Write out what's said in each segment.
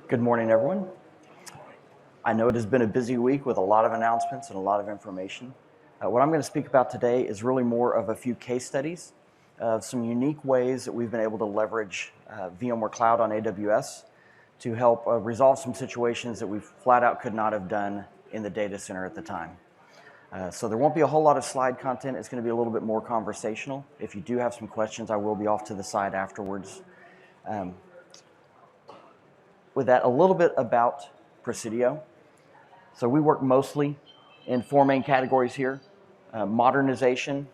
Good morning, everyone. I know it has been a busy week with a lot of announcements and a lot of information. What I'm going to speak about today is really more of a few case studies of some unique ways that we've been able to leverage VMware Cloud on AWS to help resolve some situations that we flat out could not have done in the data center at the time. So there won't be a whole lot of slide content. It's going to be a little bit more conversational. If you do have some questions, I will be off to the side afterwards. With that, a little bit about Presidio. So we work mostly in four main categories here: modernization,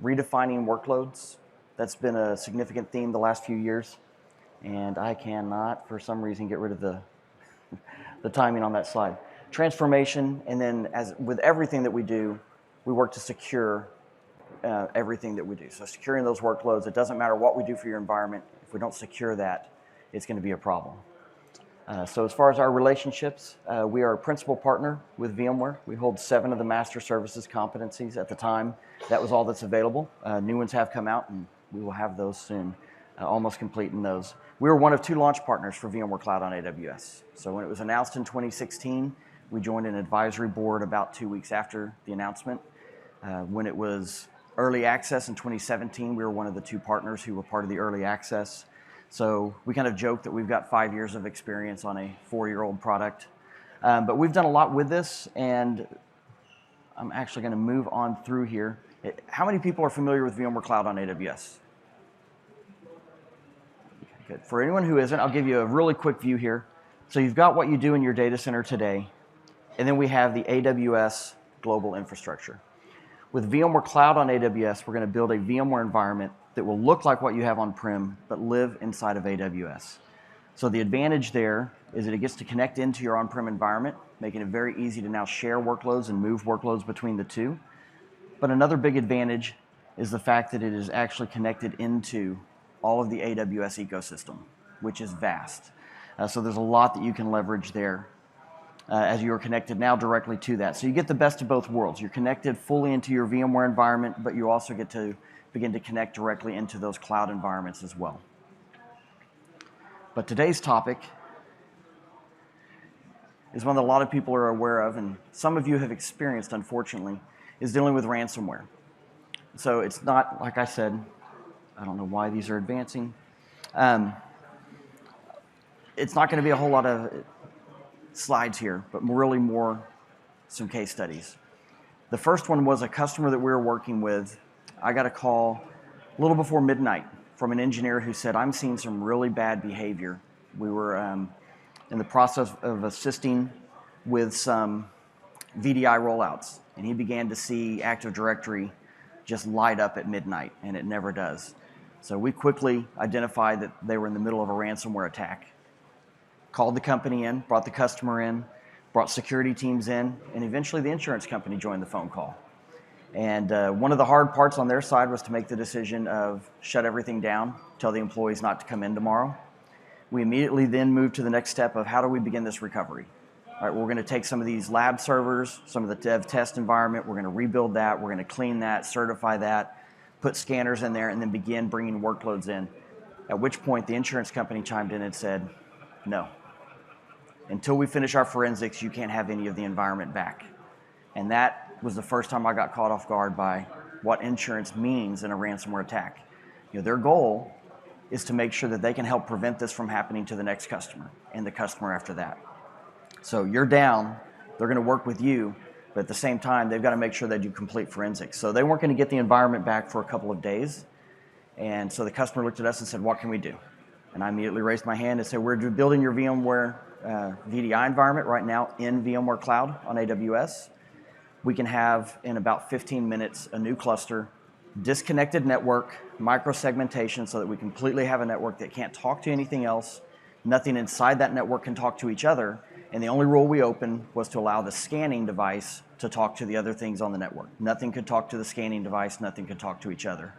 redefining workloads. That's been a significant theme the last few years. And I cannot, for some reason, get rid of the timing on that slide. Transformation, and then as with everything that we do, we work to secure everything that we do. So securing those workloads, it doesn't matter what we do for your environment. If we don't secure that, it's going to be a problem. So as far as our relationships, we are a principal partner with VMware. We hold 7 of the master services competencies at the time. That was all that's available. New ones have come out, and we will have those soon, almost complete in those. We were one of 2 launch partners for VMware Cloud on AWS. So when it was announced in 2016, we joined an advisory board about 2 weeks after the announcement. When it was early access in 2017, we were one of the 2 partners who were part of the early access. So we kind of joke that we've got 5 years of experience on a 4-year-old product. But we've done a lot with this, and I'm actually going to move on through here. How many people are familiar with VMware Cloud on AWS? Good. For anyone who isn't, I'll give you a really quick view here. So you've got what you do in your data center today, and then we have the AWS global infrastructure. With VMware Cloud on AWS, we're going to build a VMware environment that will look like what you have on-prem, but live inside of AWS. So the advantage there is that it gets to connect into your on-prem environment, making it very easy to now share workloads and move workloads between the two. But another big advantage is the fact that it is actually connected into all of the AWS ecosystem, which is vast. So there's a lot that you can leverage there as you are connected now directly to that. So you get the best of both worlds. You're connected fully into your VMware environment, but you also get to begin to connect directly into those cloud environments as well. But today's topic is one that a lot of people are aware of, and some of you have experienced, unfortunately, is dealing with ransomware. So it's not, like I said, I don't know why these are advancing. It's not going to be a whole lot of slides here, but really more some case studies. The first one was a customer that we were working with. I got a call a little before midnight from an engineer who said, I'm seeing some really bad behavior. We were in the process of assisting with some VDI rollouts, and he began to see Active Directory just light up at midnight, and it never does. So we quickly identified that they were in the middle of a ransomware attack. Called the company in, brought the customer in, brought security teams in, and eventually the insurance company joined the phone call. And one of the hard parts on their side was to make the decision of shut everything down, tell the employees not to come in tomorrow. We immediately then moved to the next step of how do we begin this recovery? All right, we're going to take some of these lab servers, some of the dev test environment, we're going to rebuild that, we're going to clean that, certify that, put scanners in there, and then begin bringing workloads in. At which point the insurance company chimed in and said, no. Until we finish our forensics, you can't have any of the environment back. And that was the first time I got caught off guard by what insurance means in a ransomware attack. You know, their goal is to make sure that they can help prevent this from happening to the next customer and the customer after that. So you're down, they're going to work with you, but at the same time, they've got to make sure they do complete forensics. So they weren't going to get the environment back for a couple of days. And so the customer looked at us and said, what can we do? And I immediately raised my hand and said, we're building your VMware VDI environment right now in VMware Cloud on AWS. We can have, in about 15 minutes, a new cluster, disconnected network, micro-segmentation, so that we completely have a network that can't talk to anything else. Nothing inside that network can talk to each other. And the only rule we opened was to allow the scanning device to talk to the other things on the network. Nothing could talk to the scanning device. Nothing could talk to each other.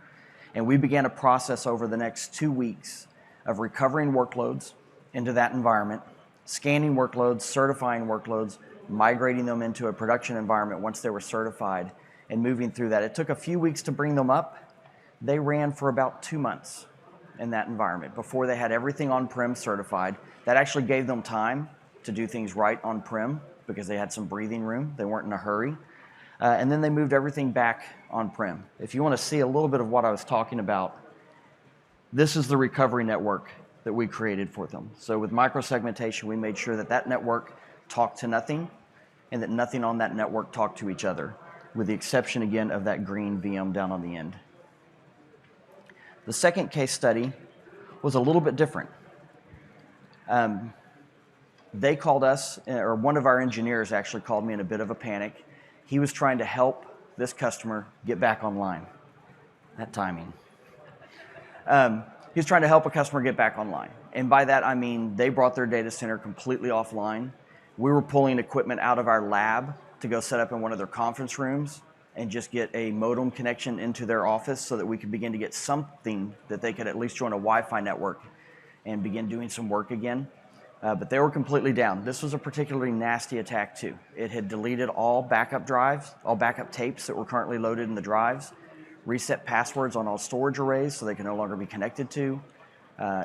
And we began a process over the next 2 weeks of recovering workloads into that environment, scanning workloads, certifying workloads, migrating them into a production environment once they were certified, and moving through that. It took a few weeks to bring them up. They ran for about 2 months in that environment. Before they had everything on-prem certified. That actually gave them time to do things right on-prem because they had some breathing room. They weren't in a hurry. And then they moved everything back on-prem. If you want to see a little bit of what I was talking about, this is the recovery network that we created for them. So with microsegmentation, we made sure that that network talked to nothing and that nothing on that network talked to each other, with the exception, again, of that green VM down on the end. The second case study was a little bit different. They called us, or one of our engineers actually called me in a bit of a panic. He was trying to help this customer get back online. That timing. He was trying to help a customer get back online. And by that, I mean they brought their data center completely offline. We were pulling equipment out of our lab to go set up in one of their conference rooms and just get a modem connection into their office so that we could begin to get something that they could at least join a Wi-Fi network and begin doing some work again. But they were completely down. This was a particularly nasty attack too. It had deleted all backup drives, all backup tapes that were currently loaded in the drives, reset passwords on all storage arrays so they can no longer be connected to.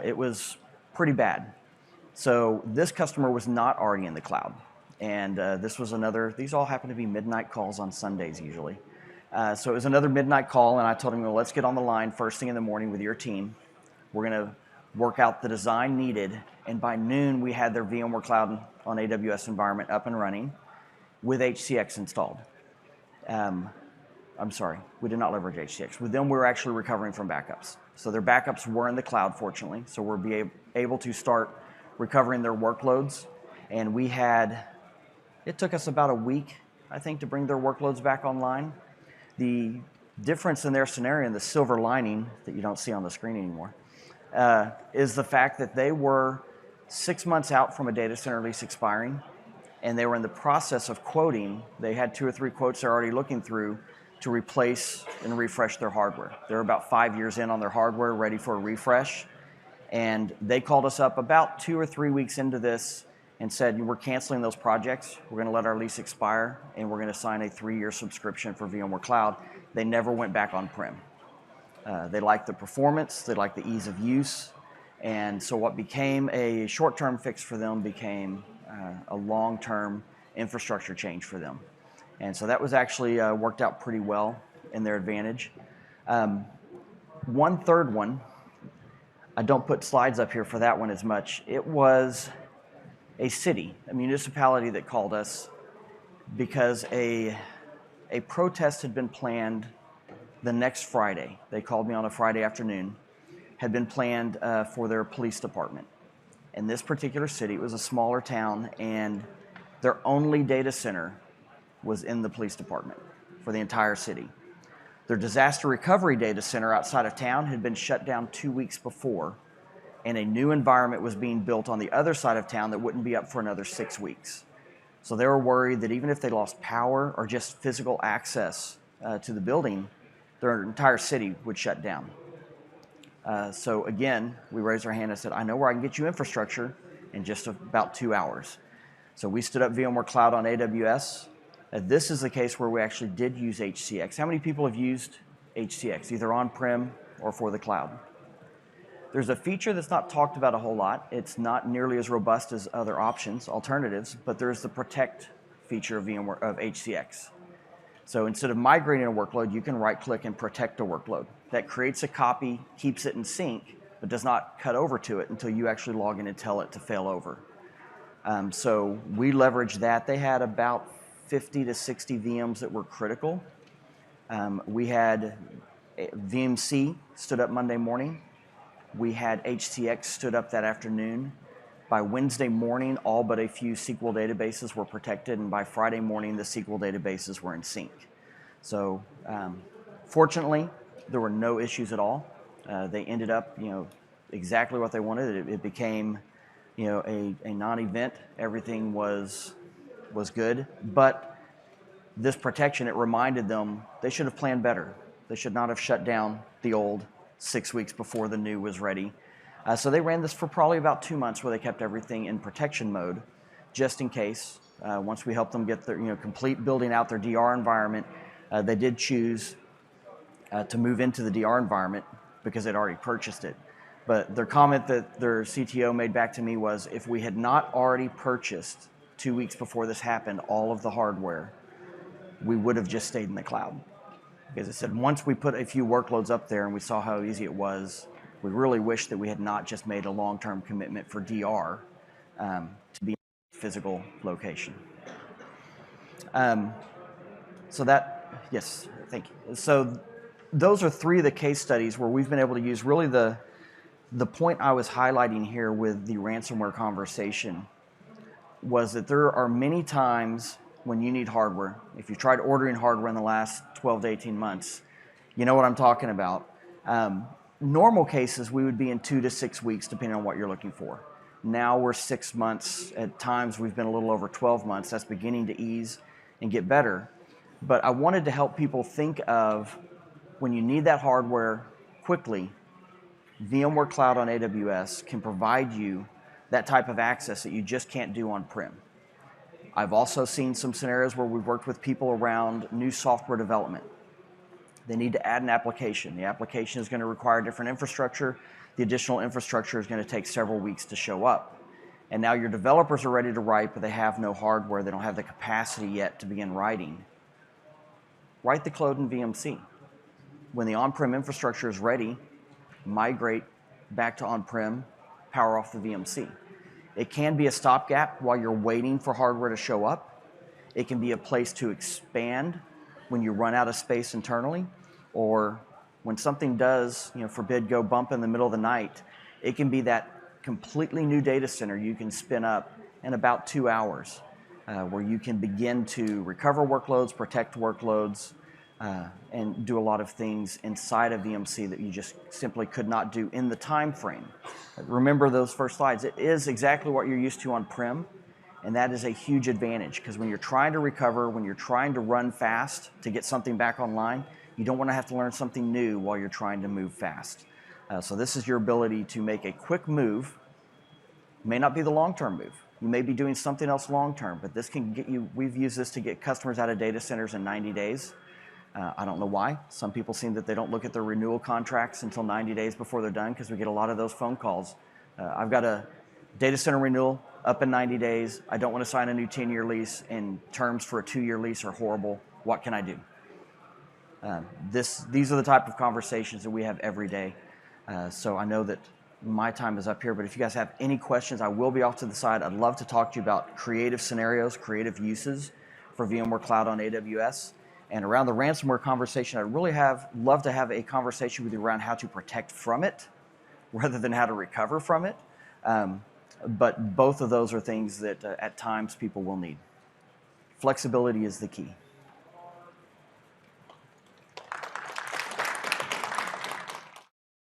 It was pretty bad. So this customer was not already in the cloud. And this was another, these all happen to be midnight calls on Sundays usually. So it was another midnight call, and I told him, well, let's get on the line first thing in the morning with your team. We're going to work out the design needed, and by noon we had their VMware Cloud on AWS environment up and running with HCX installed. I'm sorry, we did not leverage HCX. With them, we were actually recovering from backups. So their backups were in the cloud, fortunately, so we're able to start recovering their workloads. And we had, it took us about a week, I think, to bring their workloads back online. The difference in their scenario, and the silver lining that you don't see on the screen anymore, is the fact that they were 6 months out from a data center lease expiring, and they were in the process of quoting. They had 2 or 3 quotes they're already looking through to replace and refresh their hardware. They're about 5 years in on their hardware, ready for a refresh. And they called us up about 2 or 3 weeks into this and said, we're canceling those projects. We're going to let our lease expire, and we're going to sign a 3-year subscription for VMware Cloud. They never went back on-prem. They liked the performance, they liked the ease of use, and so what became a short-term fix for them became a long-term infrastructure change for them. And so that was actually worked out pretty well in their advantage. One third one, I don't put slides up here for that one as much. It was a city, a municipality that called us because a protest had been planned the next Friday. They called me on a Friday afternoon, had been planned for their police department. In this particular city, it was a smaller town, and their only data center was in the police department for the entire city. Their disaster recovery data center outside of town had been shut down 2 weeks before, and a new environment was being built on the other side of town that wouldn't be up for another 6 weeks. So they were worried that even if they lost power or just physical access to the building, their entire city would shut down. So again, we raised our hand and said, I know where I can get you infrastructure in just about 2 hours. So we stood up VMware Cloud on AWS. This is the case where we actually did use HCX. How many people have used HCX, either on-prem or for the cloud? There's a feature that's not talked about a whole lot. It's not nearly as robust as other options, alternatives, but there's the protect feature of VMware of HCX. So instead of migrating a workload, you can right-click and protect a workload. That creates a copy, keeps it in sync, but does not cut over to it until you actually log in and tell it to fail over. So we leveraged that. They had about 50 to 60 VMs that were critical. We had VMC stood up Monday morning. We had HCX stood up that afternoon. By Wednesday morning, all but a few SQL databases were protected, and by Friday morning, the SQL databases were in sync. So fortunately, there were no issues at all. They ended up, exactly what they wanted. It became, a non-event. Everything was good, but this protection, it reminded them they should have planned better. They should not have shut down the old 6 weeks before the new was ready. So they ran this for probably about 2 months where they kept everything in protection mode, just in case. Once we helped them get their, complete building out their DR environment, they did choose to move into the DR environment because they'd already purchased it. But their comment that their CTO made back to me was, if we had not already purchased 2 weeks before this happened all of the hardware, we would have just stayed in the cloud. Because it said once we put a few workloads up there and we saw how easy it was, we really wish that we had not just made a long-term commitment for DR to be in a physical location. So that, yes, thank you. So those are 3 of the case studies where we've been able to use really the point I was highlighting here with the ransomware conversation was that there are many times when you need hardware. If you tried ordering hardware in the last 12 to 18 months, you know what I'm talking about. Normal cases, we would be in 2 to 6 weeks, depending on what you're looking for. Now we're 6 months. At times, we've been a little over 12 months. That's beginning to ease and get better. But I wanted to help people think of when you need that hardware quickly, VMware Cloud on AWS can provide you that type of access that you just can't do on-prem. I've also seen some scenarios where we've worked with people around new software development. They need to add an application. The application is going to require different infrastructure. The additional infrastructure is going to take several weeks to show up. And now your developers are ready to write, but they have no hardware. They don't have the capacity yet to begin writing. Write the code in VMC. When the on-prem infrastructure is ready, migrate back to on-prem, power off the VMC. It can be a stopgap while you're waiting for hardware to show up. It can be a place to expand when you run out of space internally, or when something does, forbid, go bump in the middle of the night. It can be that completely new data center you can spin up in about 2 hours, where you can begin to recover workloads, protect workloads, and do a lot of things inside of VMC that you just simply could not do in the time frame. Remember those first slides. It is exactly what you're used to on-prem, and that is a huge advantage, because when you're trying to recover, when you're trying to run fast to get something back online, you don't want to have to learn something new while you're trying to move fast. So this is your ability to make a quick move. It may not be the long-term move. You may be doing something else long-term, but this can get you, we've used this to get customers out of data centers in 90 days. I don't know why. Some people seem that they don't look at their renewal contracts until 90 days before they're done, because we get a lot of those phone calls. I've got a data center renewal up in 90 days. I don't want to sign a new 10-year lease, and terms for a 2-year lease are horrible. What can I do? These are the type of conversations that we have every day. So I know that my time is up here, but if you guys have any questions, I will be off to the side. I'd love to talk to you about creative scenarios, creative uses for VMware Cloud on AWS. And around the ransomware conversation, I'd really love to have a conversation with you around how to protect from it rather than how to recover from it. But both of those are things that at times people will need. Flexibility is the key.